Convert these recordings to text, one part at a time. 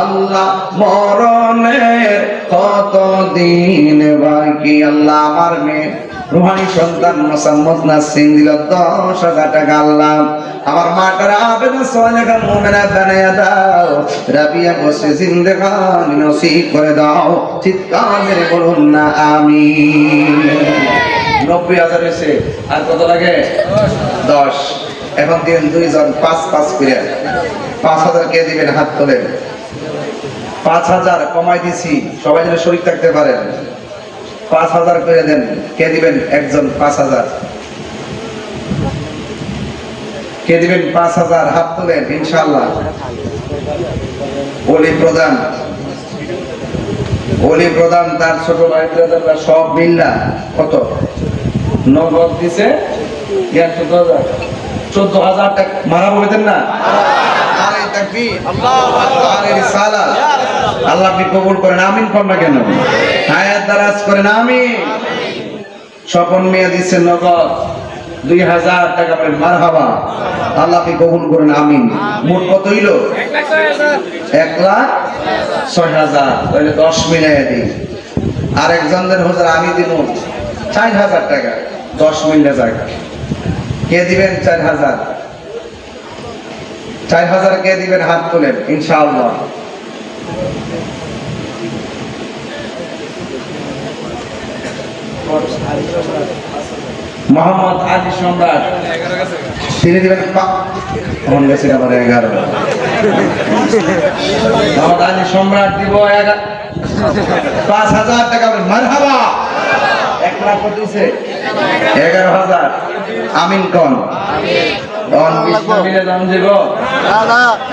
আল্লাহ মরণের কতদিন বাকি। আল্লাহ আমার মেয়ে রুহানি সন্তান মোসাম্মদ নাসরিন দিল 10,000 টাকা। আল্লাহ আমার মাটার আবেদন সলেহা মুমিনা বানায়া দাও, রাবিয়া বসে জিন্দেগানি নসিব করে দাও। চিৎকার মেরে বলুন না আমিন। 90,000 এসে আর কত লাগে? 10। এখন দিন দুইজন 5-5 করে 5,000 কে দিবেন? হাত তোলেন। 5,000 কমাই দিছি, সবাই যেন শরীর থাকতে পারেন। 5,000 করে দেন। কে দিবেন? একজন 5,000। কে দিবেন 5,000? হাত তোলেন ইনশাআল্লাহ। ওলি প্রধান, ওলি প্রধান তার ছোট ভাই ব্রাদাররা সব মিল্লা কত নগদ দিছে? 14,000 টাকা। মারা বলতেন না? আরে তাকবীর, আল্লাহু আকবার, আরে রিসালাত। আল্লাহ আপনি কবুল করেন। আমিন কোন না কেন? হায়াত দারাজ করেন। আমিন। স্বপন মিয়া দিছে নগদ 2,000 টাকা। বলেন মারহাবা। আল্লাহ আপনি কবুল করেন। আমিন। মোট কত হইল? 1,06,000। তাহলে 10 মিলাইয়া দিই। আর একজনদের হুজুর আমি দিব 4,000 টাকা। 10 মিলে যায়। কে দিবেন 4,000? 4,000 কে দিবেন? হাত তোলেন ইনশাআল্লাহ। মোহাম্মদ আলী সম্রাট তিনি দিবেন 11। মোহাম্মদ আলী সম্রাট দিব 5,000 টাকা। মারহাবা। 1 লাখ কত দিছে? 11,000। আমিন কোন? মিলে দাম দিব?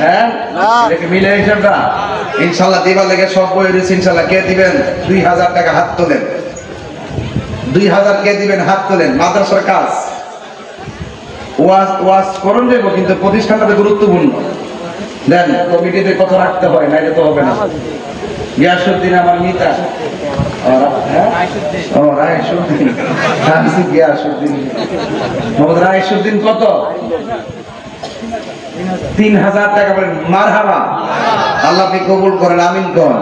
হ্যাঁ, মিলে হিসাবটা ইনশাআল্লাহ দিবার লেগে সব বই রয়েছে ইনশাআল্লাহ। কে দিবেন 2,000 টাকা? হাত তোলেন। 2,000 কে দিবেন? হাত তোলেন। মাদ্রাসার কাজ ওয়াজ করুন যাবো, কিন্তু প্রতিষ্ঠানটা গুরুত্বপূর্ণ। দেন কমিটিতে কত রাখতে হয়, নাইলে তো হবে না। গিয়াসউদ্দিন আমার মিতা। রায়সুদ্দিন গিয়াসউদ্দিন মোহাম্মদ রায়সুদ্দিন কত? 3,000 টাকা। বলেন মারহাবা। আল্লাহ আপনি কবুল করেন। আমিন কোন?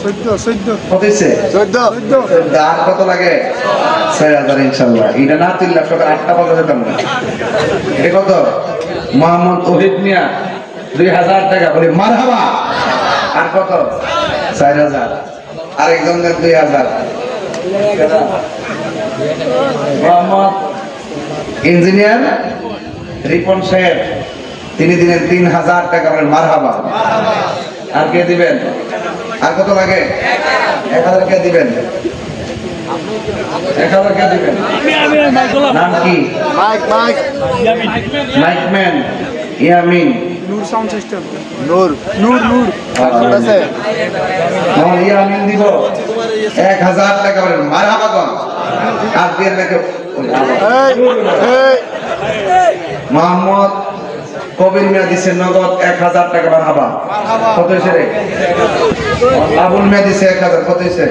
14 আর কত লাগে? 6,000 ইনশাআল্লাহ। এটা না তুললে সকাল 8টা বাজে যেতাম না। এটা কত? মোহাম্মদ ওহিদ মিয়া 2,000 টাকা। বলি মারহাবা। আর কত? 4,000। আরেকজনের 2,000। মোহাম্মদ ইঞ্জিনিয়ার রিপন সাহেব তিনি দিলেন 3,000 টাকা। বলেন মারহাবা। আর কে দিবেন? আর কত লাগে? 1,000 কে দিবেন? 1,000 কে দিবেন? নাম কি? মাইকম্যান ইয়ামিন। নূর সাউন্ড সিস্টেম। নূর আছে। ইয়ামিন দিব 1,000 টাকা। বলেন মারহাবা কোন? আর দিয়ে রেখে মোহাম্মদ কবির মিয়া দিছে নগদ 1,000 টাকা। মারহাবা। কত হয়েছে রে? আবুল মিয়া দিছে 1,000। কত হয়েছে?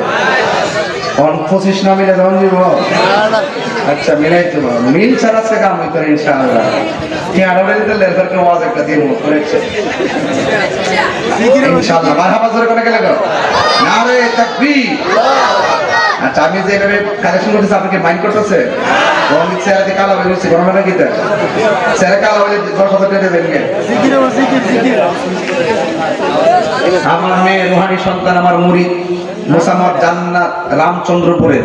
25 না মিলে যখন দিব? আচ্ছা মিলাই তো। মিল ছাড়া সে কাম হইতো ইনশাআল্লাহ। কি আরো দিতে লেজারকে ওয়াজ একটা দিয়ে মুখ করেছে ইনশাআল্লাহ। মারহাবা জোরে কোনে গেলে গো? নারে তাকবীর। আচ্ছা আমি যে এভাবে কালেকশন করতেছি আপনি কি মাইন্ড করতেছে? কোন চেয়ারে কালো হয়ে গেছে কোন মানে কিটা? চেয়ারে কালো হলে 10,000 টাকা দেবেন কে? জিকির। আমার মেয়ে রুহানি সন্তান আমার মুরিদ মোসাম্মদ জান্নাত রামচন্দ্রপুরে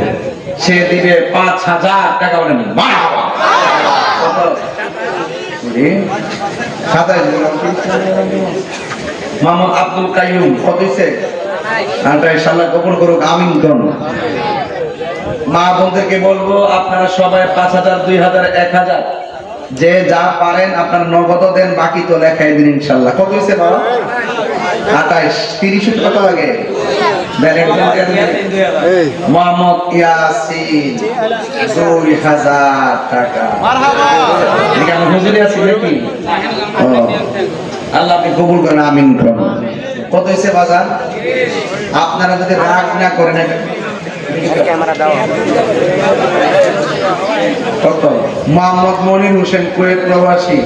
সে দিবে 5,000 টাকা। বলেন মারহাবা। কত? 27। মোহাম্মদ আব্দুল কাইয়ুম কত হইছে? ইনশাআল্লাহ কবুল করুক। আমিন কোন? মা বোনদেরকে বলবো আপনারা সবাই 5,000 2,000 1,000 যে যা পারেন আপনার নগদ দেন, বাকি তো লেখাই দিন ইনশাআল্লাহ। কত হইছে বাবা? 28। 30 কত লাগে? মোহাম্মদ ইয়াসিন 2,000 টাকা। মারহাবা। এখানে হুজুরি আছে নাকি? আল্লাহ আপনি কবুল করেন। আমিন কোন? কত হইছে বাজার? আপনারা যদি রাগ না করেন ক্যামেরা দাও। কত? মোহাম্মদ মনির হোসেন কুয়েত প্রবাসী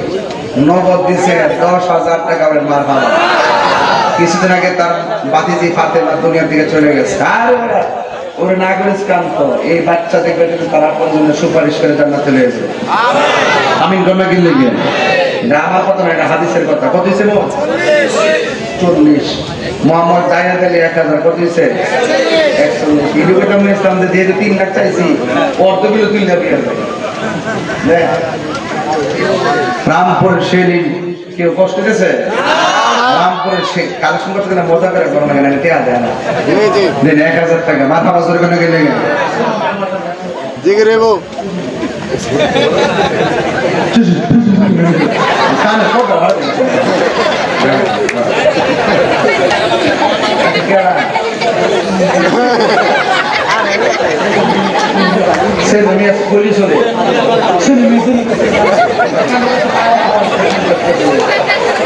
নগদ দিছে 10,000 টাকা ওর মার বাবা। কিছুদিন আগে তার বাতিজি ফাতেমা দুনিয়া থেকে চলে গেছে। আর ওরে নাগরিক কান্ত এই বাচ্চা দেখবে যদি তারা পর্যন্ত সুপারিশ করে জান্নাতে চলে গেছে। আমিন গন্না কিনলে গিয়ে এটা আমার কথা না, এটা হাদিসের কথা। কত ছিল? 40। মোহাম্মদ জায়নাত আলী 1000। কত হয়েছে? 140। ইডুকেটম ইসলাম দিয়ে 3 লাখ চাইছি, অর্ধগুলো তুই যাবি। রামপুর সেলিম কেউ কষ্ট দিয়েছে? রামপুরের কালেকশন করতে গেলে মজা করে বড় লাগে না, টেয়া দেয় না। 1000 টাকা মাথা বাজর কেন গেলে জিগরে বউ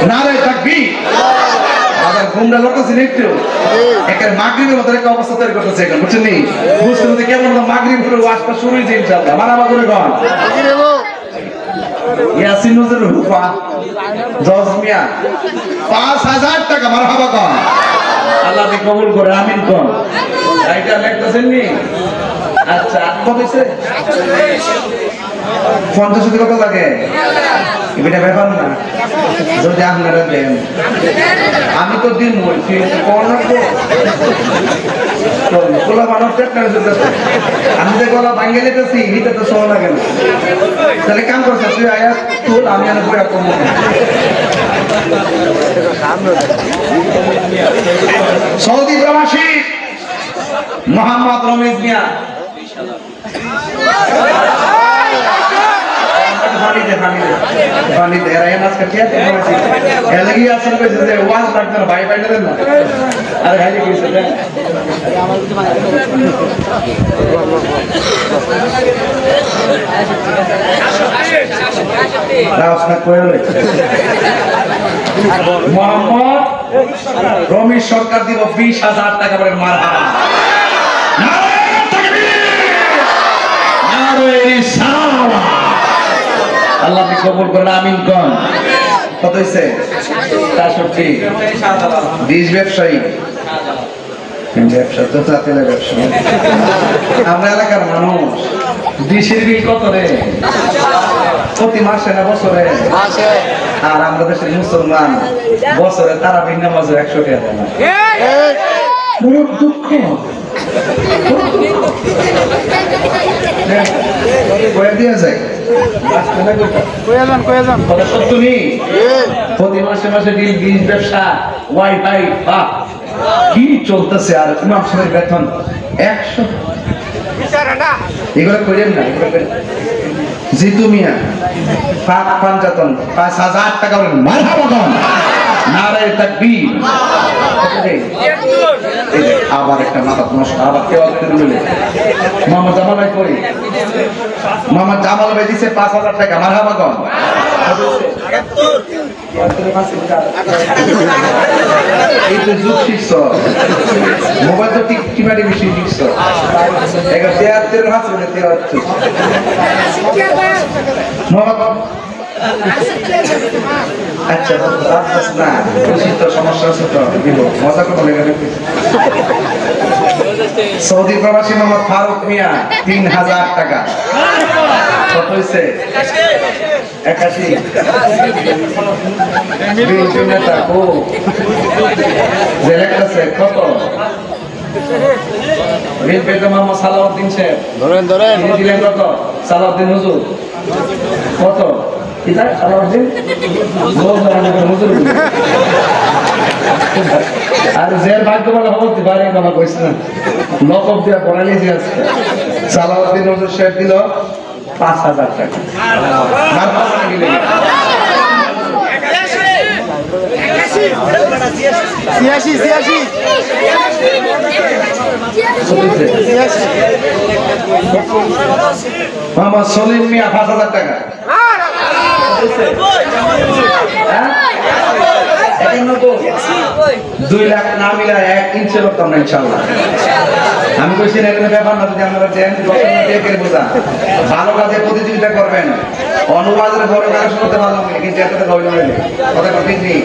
নারে তাকবীর। আবার ঘুমটা লড়তেছেন একটু, একেবারে মাগরিবের মতো একটা অবস্থা তৈরি করতেছে এখন, বুঝছেন নি? বুঝতে বুঝতে কেমন মাগরিব করে ওয়াজটা শুরু হয়েছে ইনশাআল্লাহ। মারামা করে কন ইয়াসিন নজরুল হুফা জজ মিয়া 5000 টাকা মারহাবা কন। আল্লাহ নি কবুল করে, আমিন কন। এইটা লিখতেছেন নি? আচ্ছা কত হইছে? 50 টাকা কত লাগে? এটা ব্যাপার না, যদি আপনারা দেন আমি তো দিন বলছি কোলা মানুষ আমি যে গলা ভাঙ্গে যেতেছি এটা তো সহ লাগে না। তাহলে কাম করছে তুই আয়া তুল, আমি আর বইয়া কম। সৌদি প্রবাসী মোহাম্মদ রমেশ মিয়া মোহাম্মদ রমেশ সরকার দিব 20,000 টাকা করে মার হারা। আল্লাহ কবুল করেন, আমিন কন। কত হয়েছে? 64। ডিশ ব্যবসায়ী, ব্যবসা তো চাতেলের ব্যবসা। আমরা এলাকার মানুষ, ডিশের বিল কত রে? প্রতি মাসে না বছরে? আর আমরা দেশের মুসলমান বছরে তারা ভিন্ন মাসে 100 টাকা দেয় না। দুঃখ প্রতি মাসে মাসে ব্যবসা, ওয়াইফাই কি চলতেছে। আর ইমাম সাহেবের বেতন 100। এগুলো করেন না, জিতু মিয়া পাঞ্জাতন 5,000 টাকা বলেন মারহাবা কন। নারে তাকবীর। আবার একটা মাথা নষ্ট, আবার কেউ বলে মোহাম্মদ জামাল ভাই করি, মোহাম্মদ জামাল ভাই দিছে 5,000 টাকা মারহাবা কন। এই তো যুগ শিখছ, মোবাইল তো টিমারি বেশি শিখছ। আচ্ছা না সমস্যা আছে তো মজা করে লেগে। সৌদি প্রবাসী মোহাম্মদ ফারুক মিয়া 3,000 টাকা। কত হয়েছে? 81। নেতা ও কত? মোহাম্মদ সালাউদ্দিন সাহেব ধরেন দিলেন কত? সালাউদ্দিন হুজুর কত? আর যে ভাগ্য বলা হতে পারে বাবা কইস না, লকব দিয়া পড়ালি যে আছে। সালাউদ্দিন হুজুর সাহেব দিল 5,000 টাকা। মোহাম্মদ সলিম মিয়া 5,000 টাকা। 2 লাখ না মিলা 1 ইঞ্চি করতাম না ইনশাআল্লাহ। আমি কইছি না এখানে ব্যাপার না, যদি আপনারা দেন বোঝা ভালো কাজে প্রতিযোগিতা করবেন। অনুবাদের বড় কাজ করতে পারলাম না, কিন্তু একটা কথা বললাম কথা ঠিক নেই।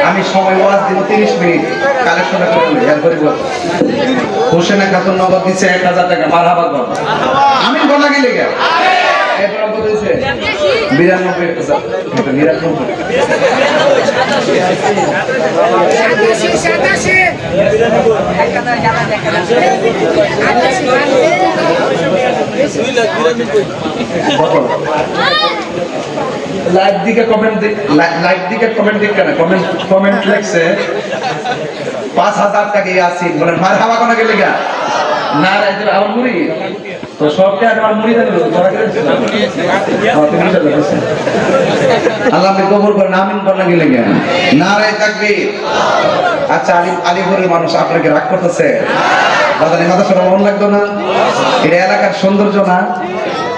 আমি সময় ওয়াজ দিব 30 মিনিট কালেকশন করে নেব এরপরে বল। হোসেনা খাতুন নগদ দিছে 1000 টাকা, মারহাবা কর। আমি বলা গেলে গা এরপর কত দিছে 92 টাকা, এটা 99 লাইভ দিকে কমেন্ট কেন কমেন্ট লিখছে 5000 টাকা ইয়াসিন বলেন মারহাবা কোন গেলে গা না রাইতে আমার মুড়ি তো সবটা আমার মুড়ি দেন তোরা গেলে আল্লাহ আপনি কবুল করেন আমিন বলেন গেলে গা নারায়ে তাকবীর। আচ্ছা আলিপুরের মানুষ আপনাকে রাগ করতেছে বাজারে মাথা সরা মন লাগতো না? এটা এলাকার সৌন্দর্য না?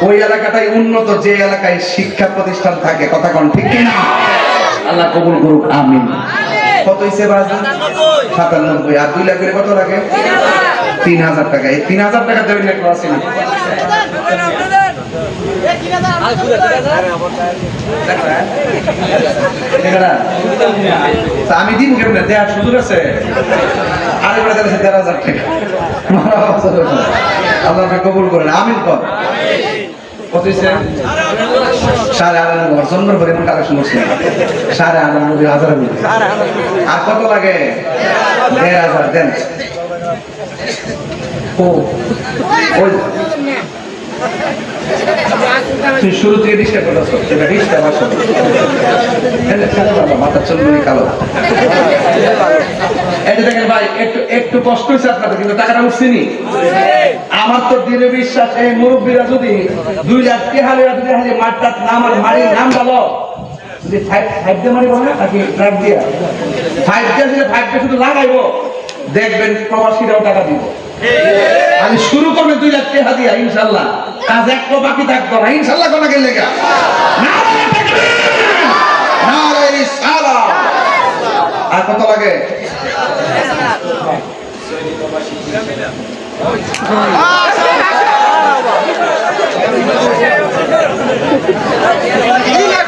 ওই এলাকাটাই উন্নত যে এলাকায় শিক্ষা প্রতিষ্ঠান থাকে, কথা কোন ঠিক কিনা? আল্লাহ কবুল করুক আমিন। কত হইছে বাজার? 97। আর 2 লাখ করে কত লাগে? 3000 টাকা। এই 3000 টাকা দেবেন না ক্লাস এনে আমি দিন কেমন দেওয়ার সুযোগ আছে? আরে বেড়া দিয়েছে 13000 টাকা। আল্লাহ কবুল করেন আমিন কর। কত হইছে? 9.5 জন্মের পরে এমন কালেকশন করছে 9.5 আর কত লাগে? 1,500 দেন। তুই শুরু থেকে ডিস্টার্ব করছ, এটা ডিস্টার্ব আসলে মাথা চলবে কালো। এই দেখেন ভাই একটু কষ্ট হয়েছে আপনাদের, কিন্তু টাকাটা উঠছেনি। আমার তো দৃঢ় বিশ্বাস এই মুরব্বীরা যদি 2 লাখ হালে মাঠটা নাম আর মারির নাম ভালো যদি 5 দিয়ে মারি বলে নাকি ট্রাক দিয়া 5 দিয়ে 5 দিয়ে শুধু লাগাইবো, দেখবেন প্রবাসীরাও টাকা দিব। আমি শুরু করবে 2 লাখ টাকা দিয়া ইনশাআল্লাহ, কাজ একটু বাকি থাকতো না ইনশাআল্লাহ। কোন গেলে গা নারায়ে তাকবীর, নারায়ে রিসালাত। আর কত লাগে?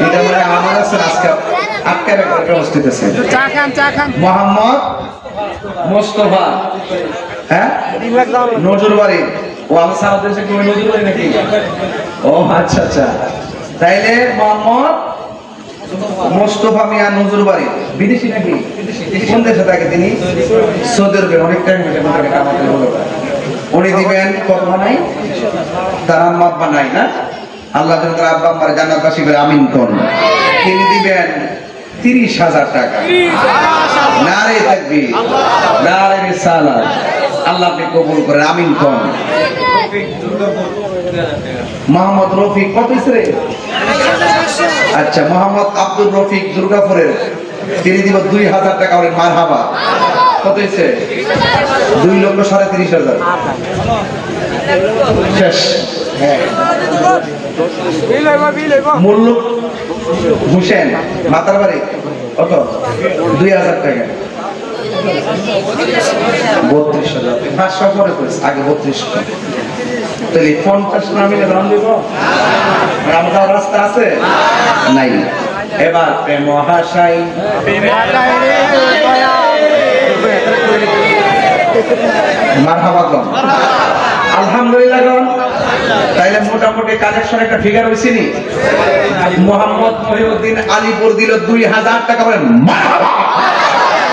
এটা মানে আমার আছে আজকে আটকার ব্যবস্থিত আছে। মোহাম্মদ মোস্তফা, হ্যাঁ নজরবাড়ি। ও আমি সারা দেশে কি নজরবাড়ি নাকি? ও আচ্ছা আচ্ছা, তাইলে মোহাম্মদ মোস্তফা মিয়া নজরবাড়ি বিদেশি নাকি? কোন দেশে থাকে তিনি? সৌদি আরবে। অনেক টাইম উনি দিবেন কত নাই? তার আম্মা আব্বা নাই না? আল্লাহ যেন তার আব্বা আম্মার জান্নাতবাসী করে আমিন কোন। তিনি দিবেন 30,000 টাকা। নারায়ে তাকবীর, নারায়ে রিসালাত। আল্লাহ আপনি কবুল করেন আমিন কোন। মোহাম্মদ রফিক কত হইছে রে? আচ্ছা মোহাম্মদ আব্দুল রফিক দুর্গাপুরের, তিনি দিব 2,000 টাকা। বলেন মারহাবা। কত হইছে? 2,30,000 শেষ। হ্যাঁ মুল্লুক হোসেন মাতারবাড়ি কত? 2,000 টাকা। 32,000। 500 পরে করেছে, আগে 32,000। তাহলে 50 নামিলে দাম দিব? আমাদের রাস্তা আছে নাই। এবার প্রেম হাসাই মারহাবা গো, আলহামদুলিল্লাহ গো। তাইলে মোটামুটি কালেকশন একটা ফিগার হইছে নি? মোহাম্মদ মহিউদ্দিন আলীপুর দিল 2,000 টাকা। বলেন মারহাবা,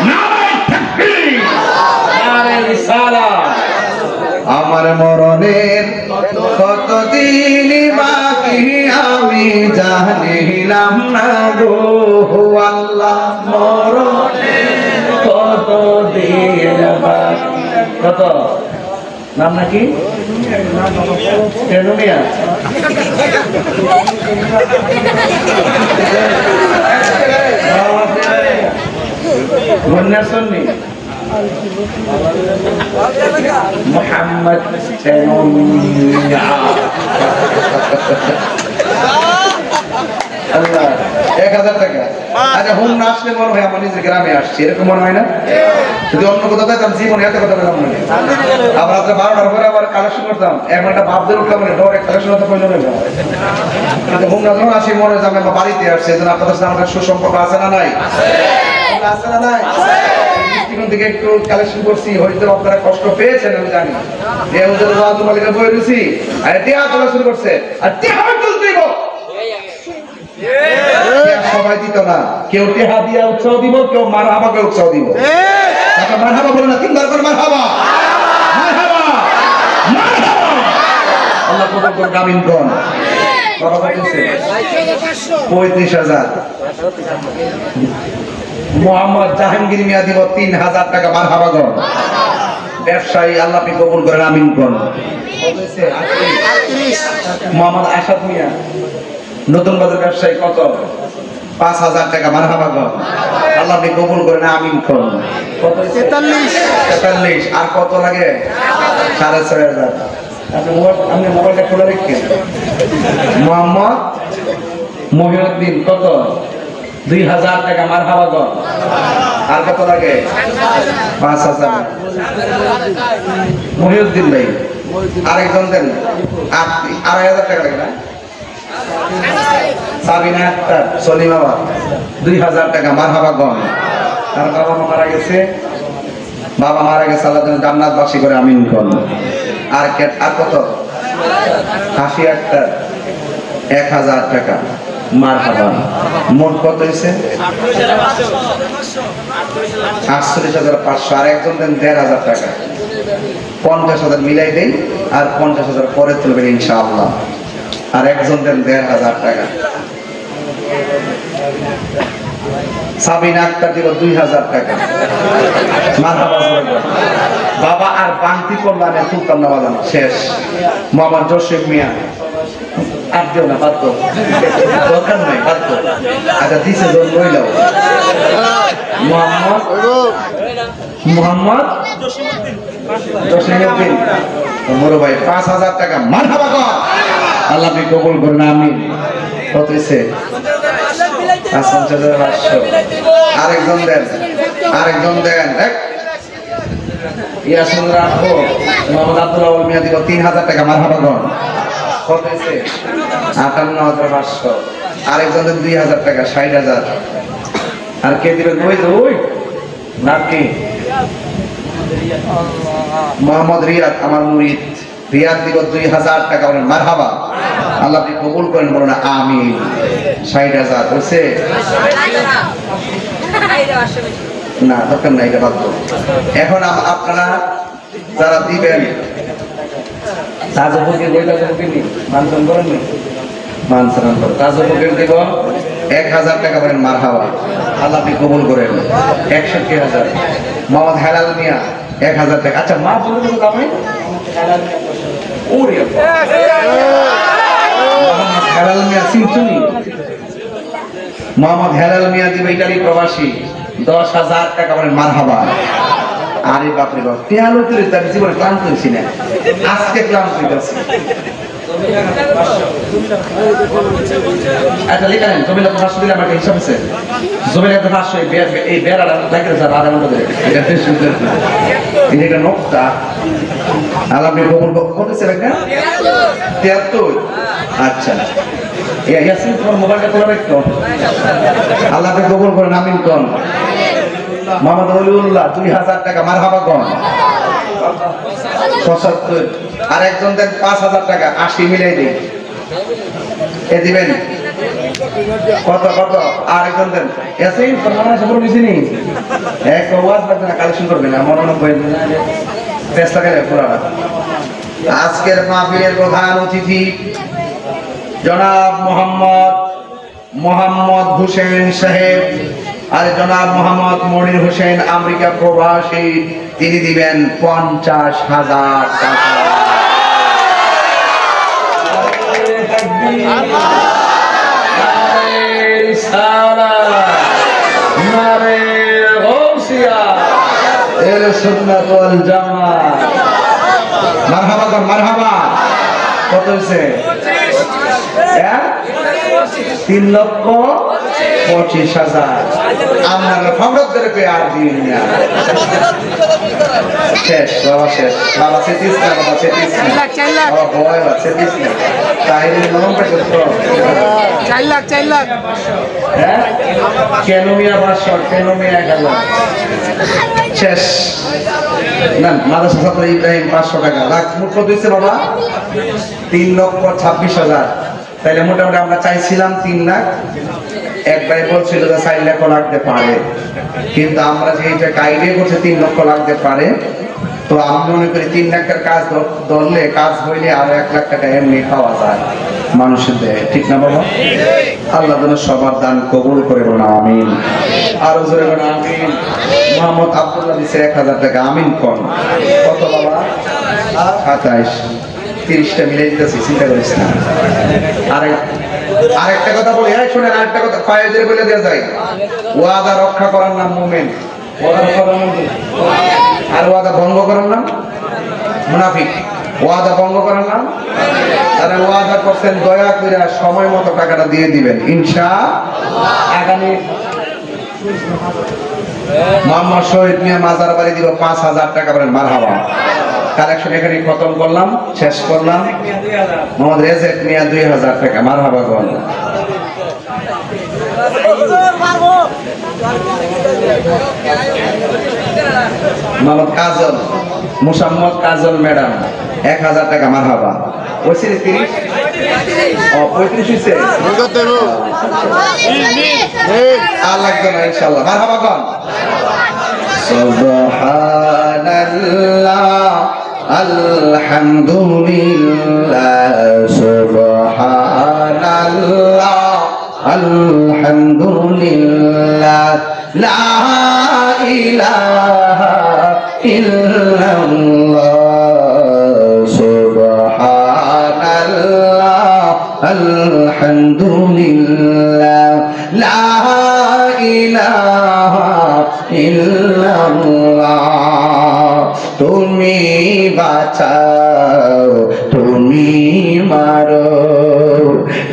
নারায়ে তাকবীর, নারায়ে রিসালাত। আমার মরণের কতদিন বাকি আমি জানিলাম না গো আল্লাহ, মরণের কতদিন বাকি। কত নাম নাকি? টেনুমিয়া। বন্যার সন্নি মোহাম্মদ টেনুমিয়া। আল্লাহ 1000 টাকা। আচ্ছা হুম না আসলে মনে হয় আমার নিজের গ্রামে আসছি, এরকম মনে হয় না? যদি অন্য কোথাও যেতাম জীবনে এত কথা বললাম না। আবার রাত্রে 12টার পরে আবার কালেকশন করতাম, এখন একটা ভাবদের উঠলাম ডরে কালেকশন হতে প্রয়োজন হয়ে যায়। কিন্তু হুম না যখন আসি মনে হয় আমি আমার বাড়িতে আসছি, এই জন্য আপনাদের সাথে আমাদের সুসম্পর্ক আছে না নাই? আছে না নাই? দৃষ্টিকোণ থেকে একটু কালেকশন করছি, হয়তো আপনারা কষ্ট পেয়েছেন আমি জানি। এই হুজুর ওয়াজ মালিকের বই রুচি আর টিয়া তোলা শুরু করছে, আর টিয়া তুলতেই সবাই দিত না, কেউ টেহা দিয়া উৎসাহ দিব, কেউ মারহাবাকে উৎসাহ দিব। তারপর মারহাবা বলে না, তিনবার করে মারহাবা মারহাবা মারহাবা। আল্লাহ কবুল করুন, আমিন কোন। বাবা বলতেছে 35,000। মোহাম্মদ জাহাঙ্গীর মিয়া দিব 3,000 টাকা, মারহাবা কোন। ব্যবসায়ী আল্লাহ আপনি কবুল করেন, আমিন কোন। মোহাম্মদ আসাদ মিয়া নতুন বাজার ব্যবসায়ী কত? 5,000 টাকা, মারহাবা কোন। আল্লাহ আপনি কবুল করেন, আমিন কোন। কত? 43। আর কত লাগে? 6,500। আপনি মোবাইলটা খোলা রেখেন। মোহাম্মদ মহিউদ্দিন কত? 2,000 টাকা, মারহাবা কোন। আর কত লাগে? 5,000। মহিউদ্দিন ভাই আরেকজন দেন, 2,500 টাকা লাগে না? সাবিনা আক্তার সলিমাবাদ 2,000 টাকা, মারহাবা কোন। তার বাবা মারা গেছে, বাবা মারা গেছে, আল্লাহ যেন জান্নাতবাসী করে, আমিন কোন। আর কত? হাসি আক্তার 1,000 টাকা, মারহাবা। মোট কত হয়েছে? 48,500। আর একজন দেন 1,500 টাকা, 50,000 মিলাই দেন, আর 50,000 পরে তুলবেন ইনশাআল্লাহ। আর একজন দেন 1,500 টাকা। সাবিনা আক্তার দিব 2,000 টাকা, মারহাবা। বাবা আর বাংতি করলাম তুলতাম না, বাজানো শেষ। মোহাম্মদ জসিম মিয়া আর দিও না, বাদ দরকার নাই, বাদ। আচ্ছা দিছে জন রইলাও। মোহাম্মদ জসিমউদ্দিন বড় ভাই 5,000 টাকা, মারহাবা কর। আল্লাহ আপনি কবুল করুন, আমিন। কত হয়েছে? 50,500। আরেকজন দেন, আরেকজন দেন। ইয়াসিন রাখো মোহাম্মদ আব্দুল্লাহ মিয়া দিব 3,000 টাকা, মারহাবা কর। কত হয়েছে? 58,500। আরেকজন দেন 2,000 টাকা, 60,000। আর কে দিবেন? ওই নাকি মোহাম্মদ রিয়াদ, আমার মুরিদ রিয়াদ দিব 2,000 টাকা, বলেন মারহাবা। আল্লাহ আপনি কবুল করেন, বলুন আমিন। 60,000 হচ্ছে না, দরকার নাই, এটা বাদ। এখন আপনারা যারা দিবেন তাজপুরের বই, তাজপুরের নি মানসন করেন নি, মানসন করেন। তাজপুরের দিব 1,000 টাকা, বলেন মারহাবা। আল্লাহ আপনি কবুল করেন। 61,000। মোহাম্মদ হেলাল মিয়া 1,000 টাকা। আচ্ছা মা বলুন দামে ওরে মোহাম্মদ হেলাল মিয়া চিনচুনি। মোহাম্মদ হেলাল মিয়া দিবে ইটালি প্রবাসী 10,000 টাকা, বলেন মারহাবা। আরে বাপরে বাপ, তেয়ালো তুলে আমি জীবনে ক্লান্ত হয়েছি না, আজকে ক্লান্ত হইতেছি। আচ্ছা লিখা নেন, জমিলা তো 500 দিলে আমাকে হিসাব আছে। জমিলা তো 500, এই বেড়াটা লাগে স্যার আধা ঘন্টা ধরে, এটা নকটা। আল্লাহ আপনি কবুল করতেছে একটা 73। আচ্ছা ইয়াসিন তোমার মোবাইলটা খোলা রাখতো, আল্লাহ আপনি কবুল করেন, আমিন কোন। মোহাম্মদ ওলিউল্লাহ 2,000 টাকা, মারহাবা কোন। 75। আর একজন দেন 5,000 টাকা, 80 মিলাই দিন। এ দিবেন কত কত? আর একজন দেন এসেই ফরমানা সবর বুঝিনি, এক ওয়াজ লাগবে না, কালেকশন করবেন না, মনে মনে কইন চেষ্টা করে পুরাটা। আজকের মাহফিলের প্রধান অতিথি জনাব মোহাম্মদ হোসেন সাহেব, আর জনাব মোহাম্মদ মনির হোসেন আমেরিকা প্রবাসী, তিনি দিবেন 50,000 টাকা। মারহাবা কর, মারহাবা। কত হয়েছে? 3,25,000 আমার ফরদ করে পে আর দিন না শেষ বাবা শেষ বাবা সেটিস না বাবা সেটিস না বাবা বয় বাবা সেটিস না তাইলে নরম পেছে তো 4 লাখ হ্যাঁ কেন মিয়া বাস কেন মিয়া গেল শেষ না মাদ্রাসা ছাত্র ইব্রাহিম 500 টাকা লাখ মোট কত হইছে বাবা 3,26,000 তাইলে মোটামুটি আমরা চাইছিলাম 3 লাখ এক ভাই বলছিল যে 4 লাখ লাগতে পারে কিন্তু আমরা যে এটা আইডিয়া করছে 3 লক্ষ লাগতে পারে তো আমি মনে করি 3 লাখের কাজ ধরলে কাজ হইলে আর 1 লাখ টাকা এমনি পাওয়া যায় মানুষের দেয় ঠিক না বাবা আল্লাহ যেন সবার দান কবুল করে বলুন আমিন আর জোরে বলুন আমিন মোহাম্মদ আব্দুল্লাহ দিছে 1000 টাকা আমিন কোন কত বাবা 27 30টা মিলে দিতেছি চিন্তা করিস না আরেকটা কথা বলি হ্যাঁ শুনেন আরেকটা কথা ফায়েজের বলে দেওয়া যায় ওয়াদা রক্ষা করার নাম মুমিন ওয়াদা করার নাম আর ওয়াদা ভঙ্গ করার নাম মুনাফিক ওয়াদা ভঙ্গ করার নাম তারা ওয়াদা করছেন দয়া করে সময় মতো টাকাটা দিয়ে দিবেন ইনশাআল্লাহ আগামী মোহাম্মদ শহীদ মিয়া মাজার বাড়ি দিব 5,000 টাকা বলেন মারহাবা কালেকশন এখানে খতম করলাম শেষ করলাম মোহাম্মদ রেজেক মিয়া 2,000 টাকা মারহাবা বল মোহাম্মদ কাজল মুসাম্মদ কাজল ম্যাডাম 1,000 টাকা মারহাবা ওইসি 30 ও 35 হইছে আর লাগবে না ইনশাআল্লাহ মারহাবা কোন সুবহানাল্লাহ আলহামদুলিল্লাহ সুবহানাল্লাহ আলহামদুলিল্লাহ লা ইলাহা ইল্লাল্লাহ সুবহানাল্লাহ আলহামদুলিল্লাহ লা ইলাহা ইল্লাল্লাহ তুমি বাঁচাও তুমি মারো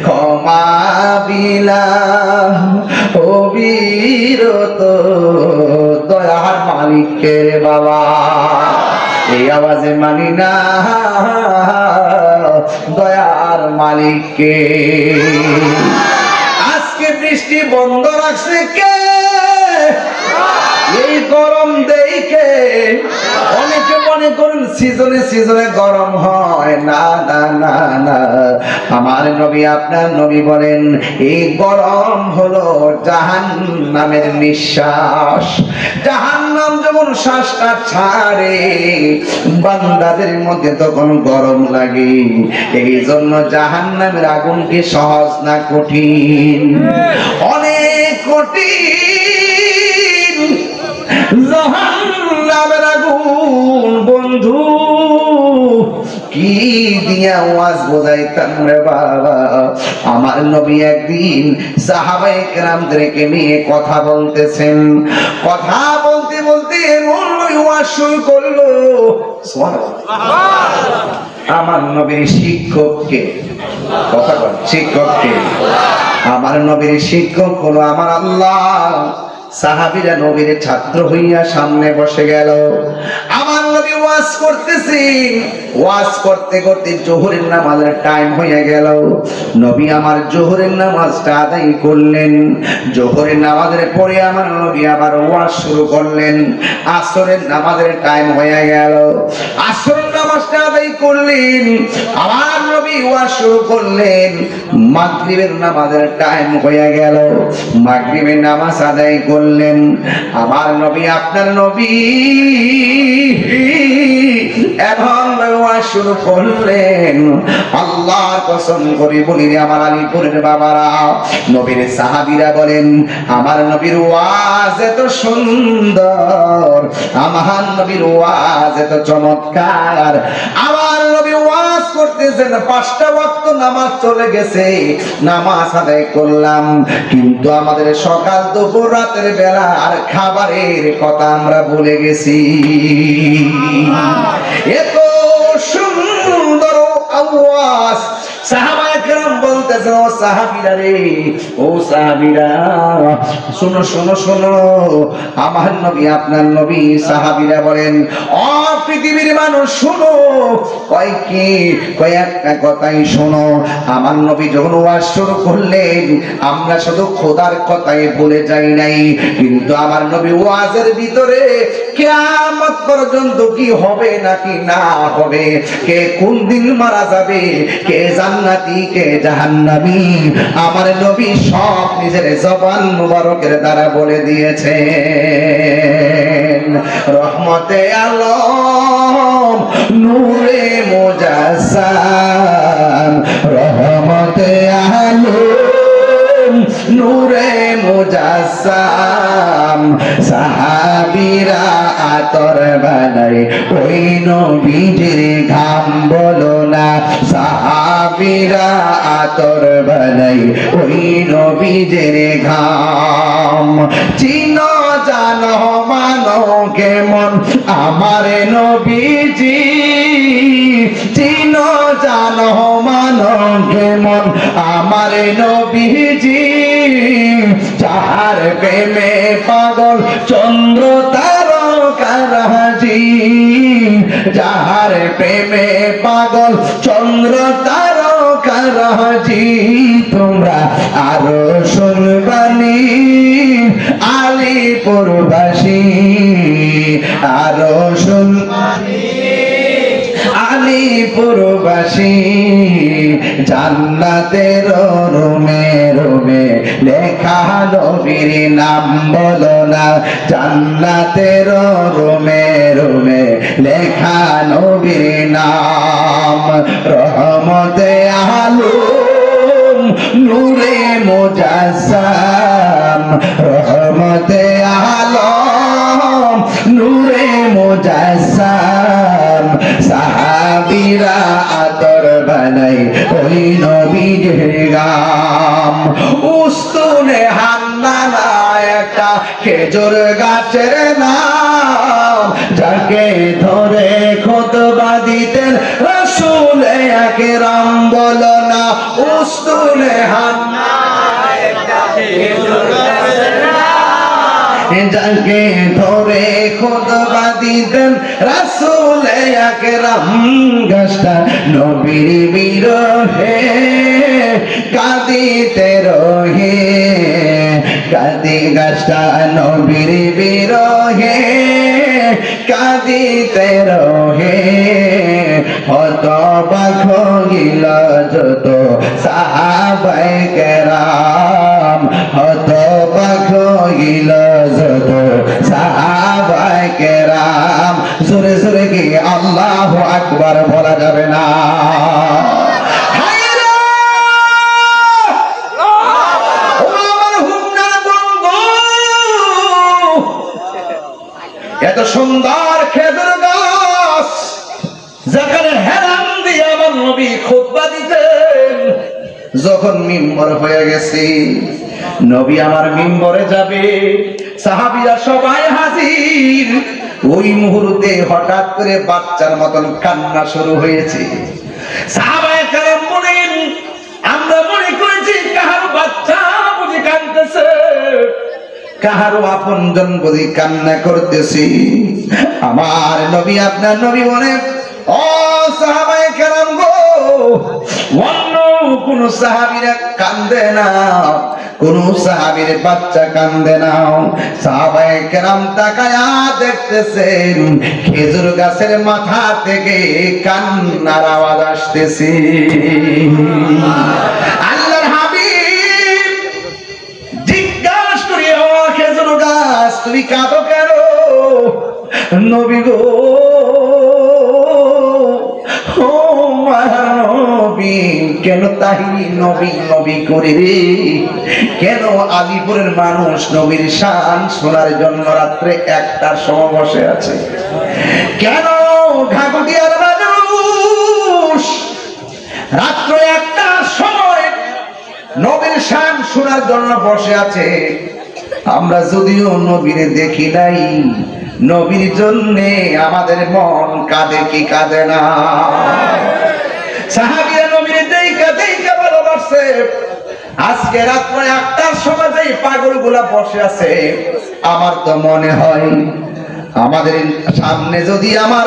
ক্ষমা বিলা অবিরত দয়ার মালিককে বাবা এই আওয়াজে মানি না দয়ার মালিককে আজকে বৃষ্টি বন্ধ রাখছে কে এই গরম দেখে অনেকে মনে করেন সিজনে গরম হয় না না না না আমার নবী আপনার নবী বলেন এই গরম হলো জাহান্নামের নিঃশ্বাস জাহান্নাম যেমন শ্বাসটা ছাড়ে বান্দাদের মধ্যে তখন গরম লাগে এই জন্য জাহান্নামের আগুন কি সহজ না কঠিন অনেক কঠিন জাহান্নামের আগুন বন্ধু কি দিয়া ওয়াজ বোঝাইতাম রে বাবা আমার নবী একদিন সাহাবায়ে কেরামদেরকে নিয়ে কথা বলতেছেন কথা বলতে বলতে ওয়াজ শুরু করলো আমার নবীর শিক্ষককে কথা বল শিক্ষককে আমার নবীর শিক্ষক হলো আমার আল্লাহ সাহাবীরা নবীর ছাত্র হইয়া সামনে বসে গেল আমার নবী ওয়াজ করতেছেন ওয়াজ করতে করতে জোহরের নামাজের টাইম হয়ে গেল নবী আমার জোহরের নামাজটা আদায় করলেন জোহরের নামাজের পরে আমার নবী আবার ওয়াজ শুরু করলেন আসরের নামাজের টাইম হয়ে গেল আসরের নামাজটা আদায় করলেন আমার নবী ওয়াজ শুরু করলেন মাগরিবের নামাজের টাইম হয়ে গেল মাগরিবের নামাজ আদায় করলেন আমার নবী আপনার নবী এখন ওয়াজ শুরু করলেন আল্লাহর কসম করে বলি রে আমার আলীপুরের বাবারা নবীর সাহাবীরা বলেন আমার নবীর ওয়াজ এত সুন্দর আমার নবীর ওয়াজ এত চমৎকার আমার নবী ওয়াজ করতেছেন 5টা ওয়াক্ত নামাজ চলে গেছে নামাজ আদায় করলাম কিন্তু আমাদের সকাল দুপুর রাতের বেলা আর খাবারের কথা আমরা ভুলে গেছি এত সুন্দর আওয়াজ সাহাবায়ে কেরাম বলতেছে বলতেছেন, ও সাহাবীরা রে, ও সাহাবীরা শোনো শোনো শোনো, আমার নবী আপনার নবী। সাহাবীরা বলেন, ও পৃথিবীর মানুষ শোনো। কয় কি? কয় একটা কথাই শোনো। আমার নবী যখন ওয়াজ শুরু করলেন, আমরা শুধু খোদার কথাই বলে যাই নাই, কিন্তু আমার নবী ওয়াজের ভিতরে কিয়ামত পর্যন্ত কি হবে নাকি না হবে, কে কোন দিন মারা যাবে, কে জান্নাতি কে জাহান্নামী, আমার নবী সব নিজের জবান মুবারকের দ্বারা বলে দিয়েছেন। রহমতে আলম নূরে মুজাসসাম, রহমতে আলম নূরে মুজাসসাম, সাহাবীরা আতর বানাই ওই নবীজির ঘাম, বলো না সাহাবীরা আতর বানাই ওই নবীজির ঘাম। চিনো জানো মানো কেমন আমার নবীজি, চিনো জানো মানো কেমন আমার নবীজি, যাহার প্রেমে পাগল চন্দ্র তারকারাজি, যাহার প্রেমে পাগল চন্দ্র তারকারাজি, তোমরা আরো শুনবানি আলিপুরবাসী, আরো শুনবানি আলিপুরবাসী, জান্নাতের রুমে রুমে লেখা নবীর নাম, বলো না জান্নাতের রুমে রুমে লেখা নবীর নাম। রহমতে আলম নূরে মুজাসসাম, রহমতে আলম নূরে মুজাসসাম, সাহাবীরা আতর বানাই ওই নবীজির গাম। উস্তুনে হান্নানা একটা খেজুর গাছের নাম, যাকে ধরে খুতবা দিতেন রাসূল আকরাম, বলো না উস্তুনে হান্নানা একটা খেজুর গাছের নাম, যাকে ধরে খুতবা দিতেন রাসূল আকরাম। গাছটা নবীর বিরহে কাঁদিতে রহে, কাঁদি গাছটা নবীর বিরহে কাঁদিতে রহে, হতবাক হইল যত সাহাবায়ে কেরাম, হতবাক হইল যত সাহাবায়ে কেরাম। জোরে জোরে কি আল্লাহু আকবার বলা যাবে না? এত সুন্দর খেজুর গাছ, যেখানে হেরাম দিয়ে আমার নবী খুতবা দিতেন, যখন মিম্বর হয়ে গেছে, নবী আমার মিম্বরে যাবে, সাহাবীরা সবাই হাজির। ওই মুহূর্তে হঠাৎ করে বাচ্চার মতন কান্না শুরু হয়েছে। সাহাবায়ে কেরাম বলেন, আমরা মনে করেছি কাহার বাচ্চা বুঝি কাঁদতেছে, কাহারও আপনজন বুঝি কান্না করতেছি। আমার নবী আপনার নবী বলে, ও সাহাবায়ে কেরাম গো, অন্য কোন সাহাবীরা কান্দে না, কোন সাহাবীর বাচ্চা কান্দে না। সাহাবায়ে কেরাম তাকায়া দেখতেছেন খেজুর গাছের মাথা থেকে কান্নার আওয়াজ আসতেছে। আল্লাহর হাবিব জিজ্ঞাসা করি, ও খেজুর গাছ তুমি কাঁদো কেন? নবী গো, ও নবী, কেন তাহিরি নবী নবী করে রে? কেন আলিপুরের মানুষ নবীর শান শোনার জন্য রাত্রে 1টার সময় বসে আছে? কেন ঢাকুরিয়ার মানুষ রাত্রে 1টার সময় নবীর শান শোনার জন্য বসে আছে? আমরা যদিও নবীরে দেখি নাই, নবীর জন্যে আমাদের মন কাঁদে কি কাঁদে না? সাহাবীরা নবীরে দেখা দেখা ভালোবাসছে। আছে আজকে রাত্রে 1টার সময় যে পাগলগুলা বসে আছে, আমার তো মনে হয় আমাদের সামনে যদি আমার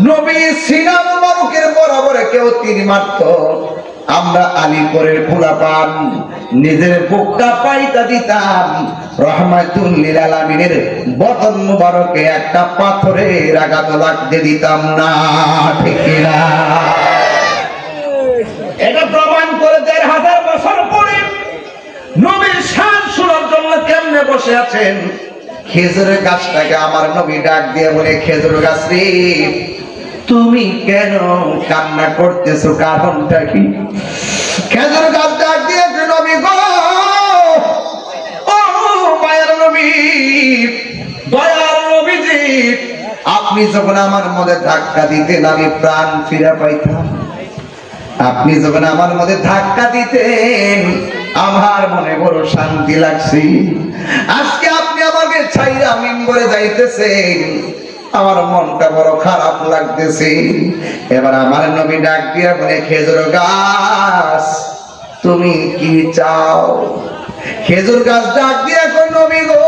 নবী সিনা মুবারকের বরাবর কেউ তীর মারতো, আমরা আলীপুরের পোলাপান নিজের বুকটা পাইতা দিতাম, রহমাতুল লিল আলামিনের বদন মুবারকে একটা পাথরের আঘাত লাগতে দিতাম না, ঠিক না? এটা প্রমাণ করে 1500 বছর পরে নবীর শান শোনার জন্য কেমনে বসে আছেন। খেজুরের গাছটাকে আমার নবী ডাক দিয়ে বলে, খেজুর গাছ রে, তুমি কেন কান্না করতেছো, কারণটা কি? খেজুর গাছ ডাক দিয়ে, নবী গো, ও মায়ের নবী, দয়ার নবীজি, আপনি যখন আমার মধ্যে ধাক্কা দিতেন আমি প্রাণ ফিরে পাইতাম। আপনি যখন আমার মধ্যে ধাক্কা দিতেন আমার মনে বড় শান্তি লাগছে। আজকে আপনি আমাকে ছাইরা মিম্বরে যাইতেছেন, আমার মনটা বড় খারাপ লাগতেছে। এবার আমার নবী ডাক দিয়া বলে, খেজুর গাছ তুমি কি চাও? খেজুর গাছ ডাক দিয়া কই, নবী গো,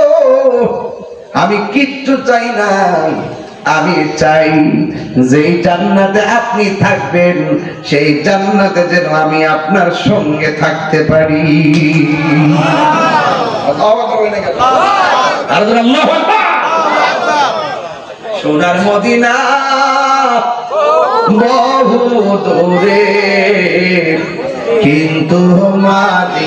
আমি কিচ্ছু চাই না, আমি চাই যেই জান্নাতে আপনি থাকবেন সেই জান্নাতে যেন আমি আপনার সঙ্গে থাকতে পারি। সোনার মদিনা বহু দূরে, কিন্তু মাদিনা